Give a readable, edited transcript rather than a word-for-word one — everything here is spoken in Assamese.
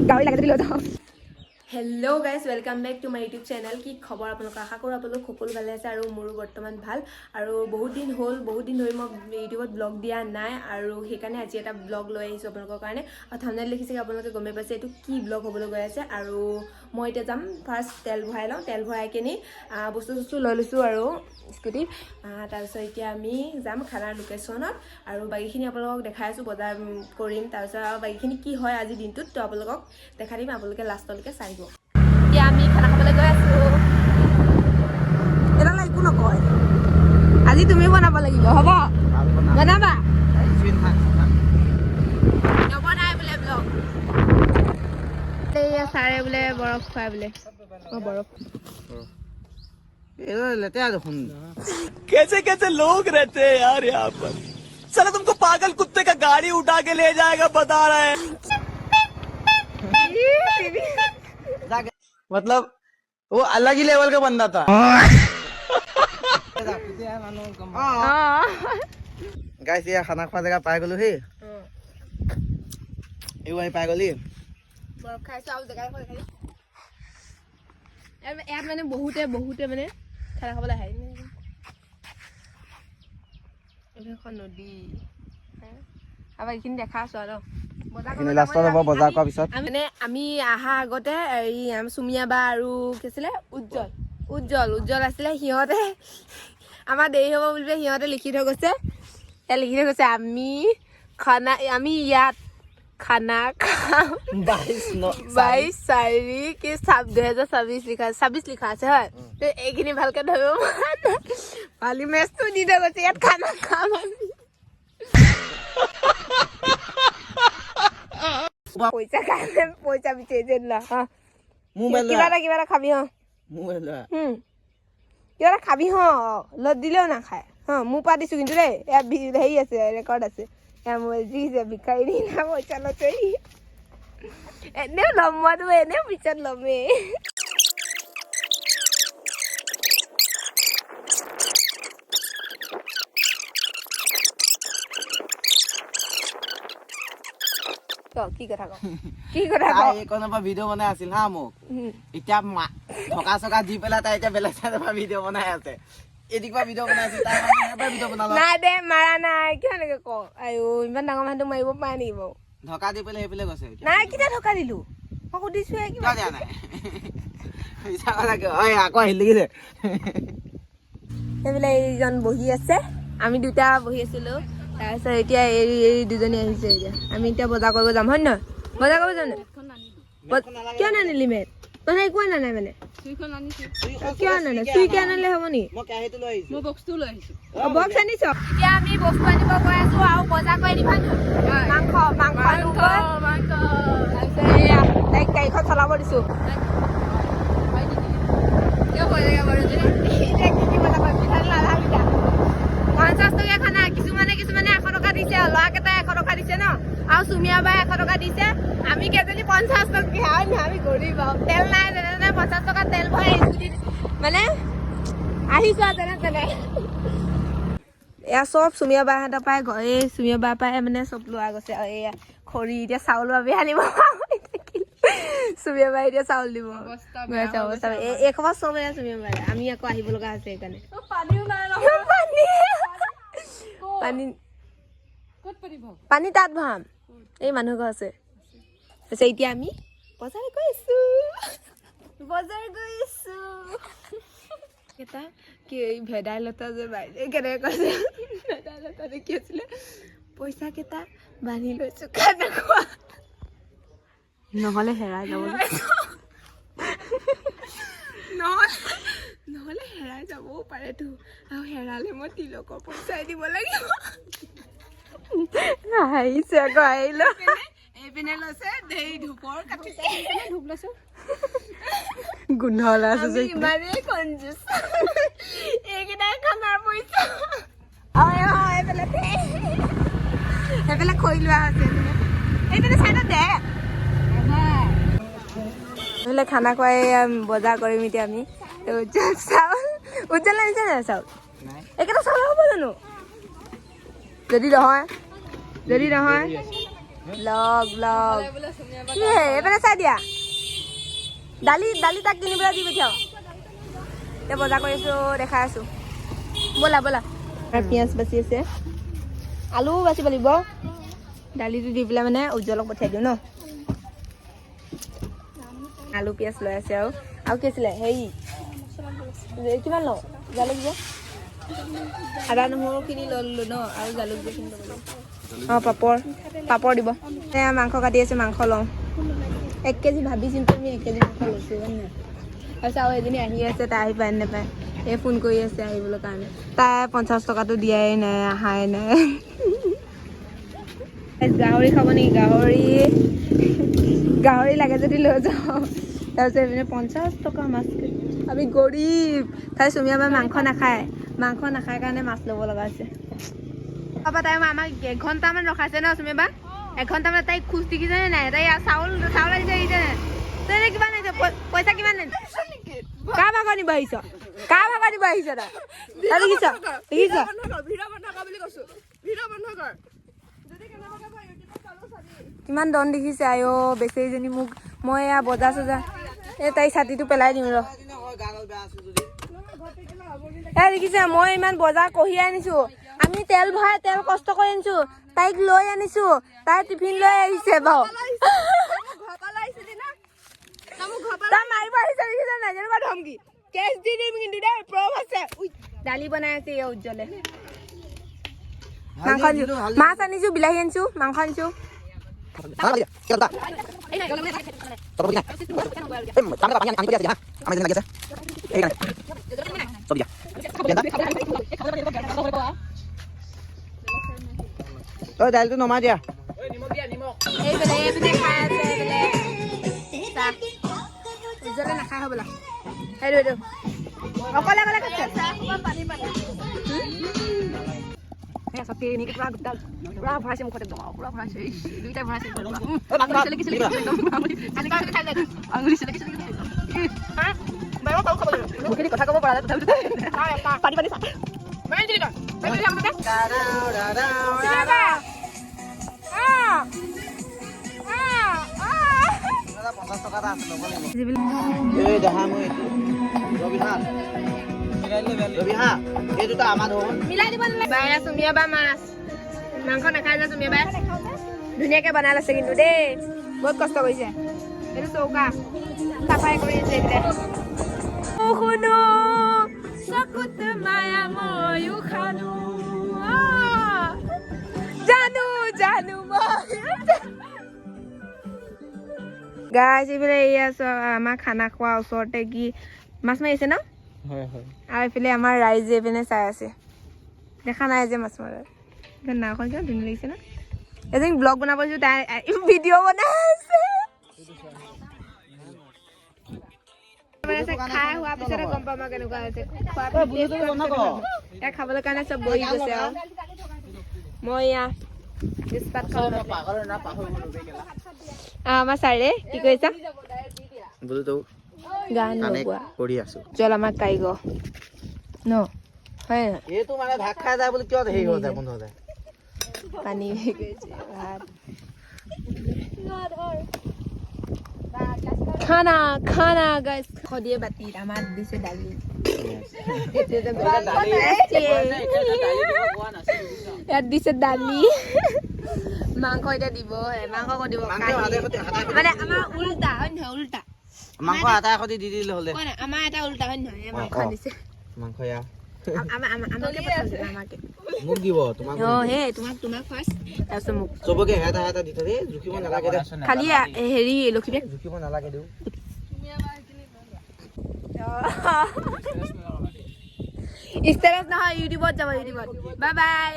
গাড়ী লাগে যদি লৈ যাওঁ। Hello' guys, welcome back to my YouTube channel. কি খবৰ আপোনালোকৰ? আশা কৰোঁ আপোনালোক সকলো ভালে আছে আৰু মোৰো বৰ্তমান ভাল। আৰু বহুত দিন ধৰি মই ইউটিউবত ব্লগ দিয়া নাই আৰু সেইকাৰণে আজি এটা ব্লগ লৈ আহিছোঁ আপোনালোকৰ কাৰণে। আৰু থাম্বনেইল দেখিছে আপোনালোকে গমেই পাইছে এইটো কি ব্লগ হ'বলৈ গৈ আছে। আৰু মই এতিয়া যাম, ফাৰ্ষ্ট তেল ভৰাই লওঁ, তেল ভৰাই কিনি বস্তু লৈ লৈছোঁ আৰু স্কুটিত। তাৰপিছত এতিয়া আমি যাম খানাৰ লোকেশ্যনত আৰু বাকীখিনি আপোনালোকক দেখাই আছোঁ, বজাৰ কৰিম। তাৰপিছত আৰু বাকীখিনি কি হয় আজিৰ দিনটোত তো আপোনালোকক দেখাই দিম, আপোনালোকে লাষ্টলৈকে চাই দিব। এতিয়া আমি খানা খাবলৈ গৈ আছোঁ। এডাল একো নকয়, আজি তুমি বনাব লাগিব, হ'ব? বনাবা? নবনাই বোলে ব্লগ। এইয়া ছাৰে বোলে বৰফ খুৱাই বোলে। বৰফ कैसे कैसे लोग रहते हैं यार यहाँ पर। साला तुमको पागल कुत्ते का गाड़ी उठा के ले जाएगा बता रहे हैं। मतलब वो अलग ही लेवल का बंदा था। गाइस ये खाना खा जगह पाई गलो ही ये पाई गली বৰফ খাইছোঁ আৰু জেগাই খাই ইয়াত মানে বহুতে মানে খানা খাবলৈ আহে। এখন নদী আৰু এইখিনি দেখা আছো আৰু বজাৰ কৰাৰ পিছত মানে আমি অহা আগতে এই চুমিয়া বা আৰু কি আছিলে উজ্জ্বল আছিলে। সিহঁতে আমাৰ দেৰি হ'ব বুলি সিহঁতে লিখি থৈ গৈছে, আমি ইয়াত খানা খাম 22/4/2026 লিখা আছে হয়। এইখিনি ভালকে ধৰিব পালি মেচটো দি থৈ গৈছে, ইয়াত খানা খাম আমি। পইচা বিচাৰি যে কিবা এটা খাবি কিবা এটা খাবি লত দিলেও নাখায় মোৰ পৰা দিছো কিন্তু দেই। ইয়াত হেৰি আছে, ৰেকৰ্ড আছে। ভিকাৰী না পইচা লৈছে এনেও ল'ম, মইতো এনেও পিছত ল'মেই। কি কথা ভিডিঅ' বনাই আছিল হা মোক। এতিয়া থকা চকা দি পেলাই তাই এতিয়া বেলেগ চাইডৰ পৰা ভিডিঅ' বনাই আছে। নাই দে, মাৰা নাই। কিয় এনেকে ক? আইও ইমান ডাঙৰ মানুহটো মাৰিব পাৰে নেকি বাৰু? ধকা দি পেলাই সেইফালে গৈছে। নাই, কেতিয়া ধকা দিলো? মই সুধিছোহে কিবা দিয়া নাই। আকৌ আহিল দেখিছে সেইবিলাক এইজন বহি আছে, আমি দুটা বহি আছিলো। তাৰপিছত এতিয়া এই দুজনী আহিছে। এতিয়া আমি এতিয়া বজাৰ কৰিব যাম, হয় নহয়? বজাৰ কৰিব যাম। কিয় নানিলি মেট? তই একো আনা নাই মানে? কিয় আনা নাই? চুইকে আনিলে হ'ব নি? বক্স আনিছ? এতিয়া আমি বস্তু আনিব গৈ আছো আৰু বজাৰ কৰি দিবা মাংস তাৰপিছত এয়া তাইক গাড়ীখন চলাব দিছো। খানা কিছুমানে 100 টকা দিছে, ল'ৰাকেইটাই 100 টকা দিছে ন, আৰু চুমিয়া বাই 100 টকা দিছে। আমি কেইজনী 50 টকা, আমি গৰিব আৰু তেল নাই। তেনে 50 টকা তেল ভৰাই মানে আহিছো আৰু তেনে এয়া চব চুমিয়া বাহঁতৰ পৰাই, এই চুমিয়া বাৰ পৰাই মানে চব লোৱা গৈছে। আৰু এয়া খৰি, এতিয়া চাউল বাবে আনিব। চুমিয়া বাই এতিয়া চাউল দিব। এই খবৰ চব চুমিয়া বাই। আমি আকৌ আহিব লগা আছে সেইকাৰণে। পানী তাত ভৰাম, এই মানুহ ঘৰ আছে। তাৰপিছত এতিয়া আমি বজাৰ গৈ আছো। এটা কি ভেদাইলতা যে বাইদেউ কেনেকে কৈছে, ভেদাইলতা কি আছিলে, পইচা কেইটা বান্ধি লৈছো খানা খোৱা নহলে হেৰাই যাব। নহলে হেৰাই যাবও পাৰেতো, আৰু হেৰালে মই তিলকৰ পইচাই দিব লাগিব। আহিছে আকৌ আহিল। এইপিনে লৈছে দেই ধূপৰ কাঠি ধূপ লৈছো। গোন্ধ ওলাইছে ইমানেই কঞ্জুচ। এইকেইটা খানাৰ পইচা সেইফালে খৰি লোৱা আছে। এইপিনে চাইডত দে এইফালে খানা খুৱাই বজাৰ কৰিম এতিয়া আমি। উজ্জ্বল আনিছে নাই চাউল? এইকেইটা চাউল হ'ব জানো? যদি নহয় ব্লগ ব্লগ কি হে এইপিনে চাই দিয়া দালি দালি তাক কিনিবলৈ দি পঠিয়াও এতিয়া বজাৰ কৰি আছো দেখাই আছো ব'লা ব'লা পিঁয়াজ বাচি আছে আলু বাচিব লাগিব দালিটো দি পেলাই মানে উজ্জ্বলক পঠিয়াই দিওঁ ন আলু পিঁয়াজ লৈ আছে আৰু কি আছিলে হেৰি কিমান লওঁ জালুক যে আদা নহৰুখিনি লৈ ল'লোঁ ন আৰু জালুক যে কিনি ল'ব লাগিব অঁ পাপৰ দিব এয়া মাংস কাটি আছে মাংস লওঁ 1 কেজি ভাবিছিলোঁ আমি 1 কেজি মাংস লৈছোঁ জানে তাৰপিছত আৰু এজনী আহি আছে তাই আহি পায় নাপায় এই ফোন কৰি আছে আহিবলৈ কাৰণে তাই 50 টকাটো দিয়াই নাই অহাই নাই গাহৰি খাব নেকি গাহৰি লাগে যদি লৈ যাওঁ তাৰপিছত এইপিনে 50 টকা মাছ আমি গৰীব তাই চুমীয়া বাই মাংস নাখায় কাৰণে মাছ ল'ব লগা হৈছে পাপা তাই আমাক 1 ঘণ্টামান ৰখাইছে ন চুমীয়া বা 1 ঘণ্টামান তাইক খোজ দেখিছেনে নাই তাই চাউল আহিছে আহিছেনে তই কিমান আহিছ পইচা কিমান নাই কাৰ ভাগৰ নিব আহিছ তাই দেখিছ কিমান দন দেখিছে আইঅ বেচেৰীজনী মোক মই এয়া বজাৰ চজাৰ এই তাই ছাতিটো পেলাই দিম ৰ দেখিছে মই ইমান বজাৰ কঢ়িয়াই আনিছো আমি তেল ভৰাই তেল কষ্ট কৰি আনিছো তাইক লৈ আনিছো তাই টিফিন লৈ আহিছে বাৰু দালি বনাই আছে উজ্জ্বলে মাংস আনিছো মাছ আনিছো বিলাহী আনিছো মাংস আনিছো দাইলটো নমাই দিয়া নাখাই হবলা অকলে অকলে ভৰাইছে মুখত একদম পুৰা ভৰাইছে দুইটাই ভৰাইছে কথা ক'ব পৰা মিলাই দিব বাই চুমীয়া বা মাছ মাংস নাখাই যে চুমীয়া বাই ধুনীয়াকে বনাই লৈছে কিন্তু দেই বহুত কষ্ট কৰিছে এইটো চৌকা চাফাই কৰি আছে এইবিলাক শুনো চকুত মায়া ময়ো খানো জানো গাইজ এইফালে এয়া আমাৰ খানা খোৱা ওচৰতে কি মাছ মাৰিছে ন আৰু এইফালে আমাৰ ৰাইজে এইপিনে চাই আছে দেখা নাই যে মাছ মাৰা নাওখন কিমান ধুনীয়া লাগিছে ন এজনী ব্লগ বনাব দিছোঁ তাই ভিডিঅ' বনাই আছে খাই হোৱাৰ পিছতে গম পাম আৰু কেনেকুৱা হৈছে ইয়াক খাবলৈ কাৰণে চব বহি গৈছে আৰু মই এয়া তেজপাত খাব আমাৰ ছাৰে কি কৰিছা গান লগোৱা কৰি আছো জল আমাৰ কাৰিকৰ ন হয় এইটো মানে ভাত খাই যায় বুলি কিয় হেৰি হৈ যায় বন্ধ হৈ যায় পানী ভাত খানা গাইছ খদিয়ে বাতিত আমাৰ দিছে দালি ইয়াত দিছে দালি মাংস এতিয়া দিব মাংস ক'ত দিব মানে আমাৰ উল্টা হয় নহয় উল্টা মাংস আটা এখন দি দিলে হ'লে আমাৰ এটা উল্টা হয় নহয় মাংস দিছে মাংস ইয়া মোক দিব তোমাক ফাৰ্ষ্ট তাৰপিছত মোক চবকে এটা দি থৈ জুখিব নালাগে দে খালি হেৰি লক্ষীবাক জুখিব নালাগে দিও ষ্টেটাছ নহয় ইউটিউবত যাব ইউটিউবত বাই বাই